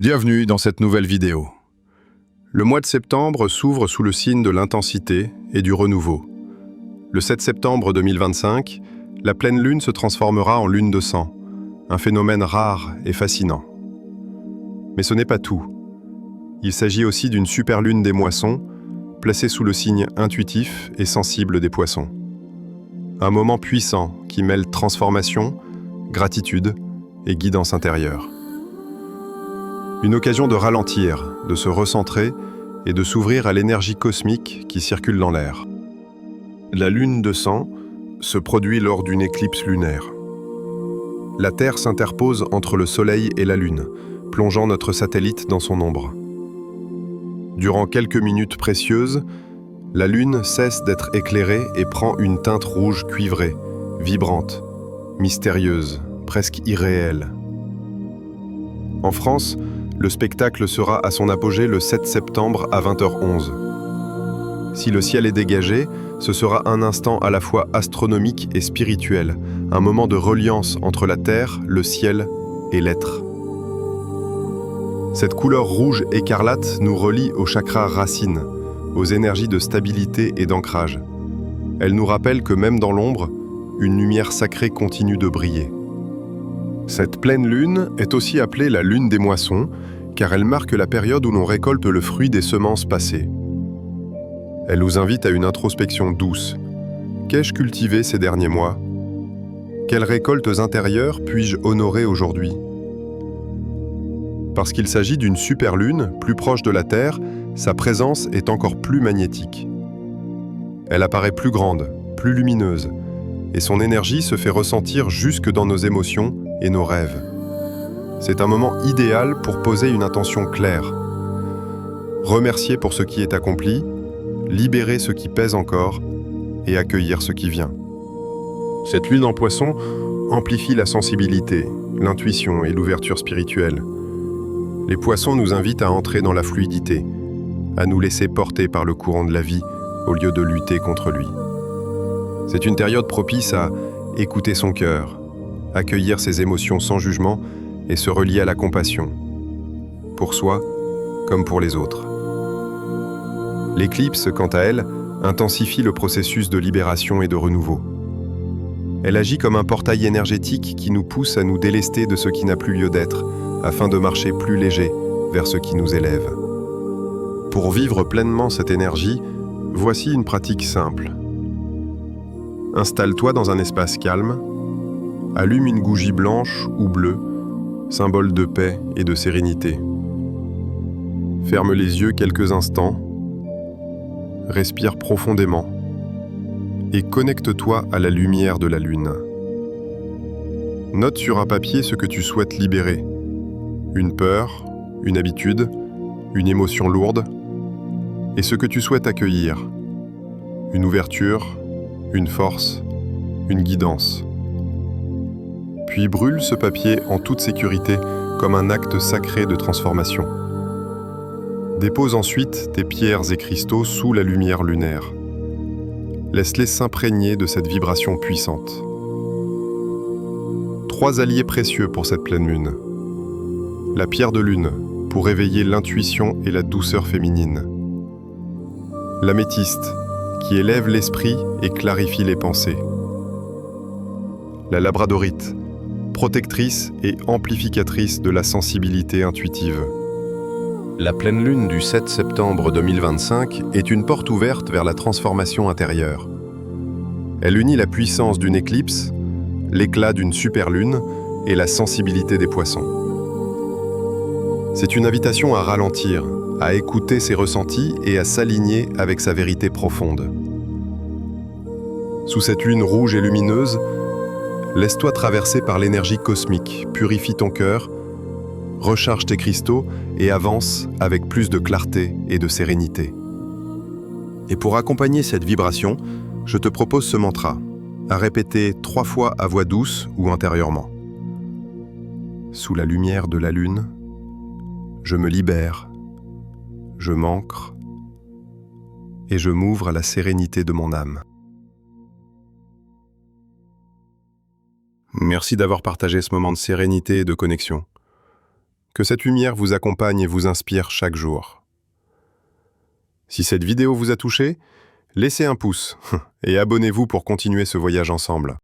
Bienvenue dans cette nouvelle vidéo. Le mois de septembre s'ouvre sous le signe de l'intensité et du renouveau. Le 7 septembre 2025, la pleine lune se transformera en lune de sang, un phénomène rare et fascinant. Mais ce n'est pas tout. Il s'agit aussi d'une superlune des moissons, placée sous le signe intuitif et sensible des poissons. Un moment puissant qui mêle transformation, gratitude et guidance intérieure. Une occasion de ralentir, de se recentrer et de s'ouvrir à l'énergie cosmique qui circule dans l'air. La lune de sang se produit lors d'une éclipse lunaire. La Terre s'interpose entre le Soleil et la Lune, plongeant notre satellite dans son ombre. Durant quelques minutes précieuses, la Lune cesse d'être éclairée et prend une teinte rouge cuivrée, vibrante, mystérieuse, presque irréelle. En France, le spectacle sera à son apogée le 7 septembre à 20h11. Si le ciel est dégagé, ce sera un instant à la fois astronomique et spirituel, un moment de reliance entre la terre, le ciel et l'être. Cette couleur rouge écarlate nous relie aux chakras racines, aux énergies de stabilité et d'ancrage. Elle nous rappelle que même dans l'ombre, une lumière sacrée continue de briller. Cette pleine lune est aussi appelée la lune des moissons, car elle marque la période où l'on récolte le fruit des semences passées. Elle nous invite à une introspection douce. Qu'ai-je cultivé ces derniers mois? Quelles récoltes intérieures puis-je honorer aujourd'hui? Parce qu'il s'agit d'une superlune, plus proche de la Terre, sa présence est encore plus magnétique. Elle apparaît plus grande, plus lumineuse, et son énergie se fait ressentir jusque dans nos émotions et nos rêves. C'est un moment idéal pour poser une intention claire. Remercier pour ce qui est accompli, libérer ce qui pèse encore et accueillir ce qui vient. Cette lune en poisson amplifie la sensibilité, l'intuition et l'ouverture spirituelle. Les poissons nous invitent à entrer dans la fluidité, à nous laisser porter par le courant de la vie au lieu de lutter contre lui. C'est une période propice à écouter son cœur, accueillir ses émotions sans jugement et se relier à la compassion, pour soi comme pour les autres. L'éclipse, quant à elle, intensifie le processus de libération et de renouveau. Elle agit comme un portail énergétique qui nous pousse à nous délester de ce qui n'a plus lieu d'être, afin de marcher plus léger vers ce qui nous élève. Pour vivre pleinement cette énergie, voici une pratique simple. Installe-toi dans un espace calme, allume une bougie blanche ou bleue, symbole de paix et de sérénité. Ferme les yeux quelques instants, respire profondément et connecte-toi à la lumière de la lune. Note sur un papier ce que tu souhaites libérer. Une peur, une habitude, une émotion lourde, et ce que tu souhaites accueillir. Une ouverture, une force, une guidance. Puis brûle ce papier en toute sécurité comme un acte sacré de transformation. Dépose ensuite tes pierres et cristaux sous la lumière lunaire. Laisse-les s'imprégner de cette vibration puissante. 3 alliés précieux pour cette pleine lune. La pierre de lune, pour éveiller l'intuition et la douceur féminine. L'améthyste, qui élève l'esprit et clarifie les pensées. La labradorite, protectrice et amplificatrice de la sensibilité intuitive. La pleine lune du 7 septembre 2025 est une porte ouverte vers la transformation intérieure. Elle unit la puissance d'une éclipse, l'éclat d'une superlune et la sensibilité des poissons. C'est une invitation à ralentir, à écouter ses ressentis et à s'aligner avec sa vérité profonde. Sous cette lune rouge et lumineuse, laisse-toi traverser par l'énergie cosmique, purifie ton cœur, recharge tes cristaux et avance avec plus de clarté et de sérénité. Et pour accompagner cette vibration, je te propose ce mantra, à répéter 3 fois à voix douce ou intérieurement. Sous la lumière de la lune, je me libère, je m'ancre et je m'ouvre à la sérénité de mon âme. Merci d'avoir partagé ce moment de sérénité et de connexion. Que cette lumière vous accompagne et vous inspire chaque jour. Si cette vidéo vous a touché, laissez un pouce et abonnez-vous pour continuer ce voyage ensemble.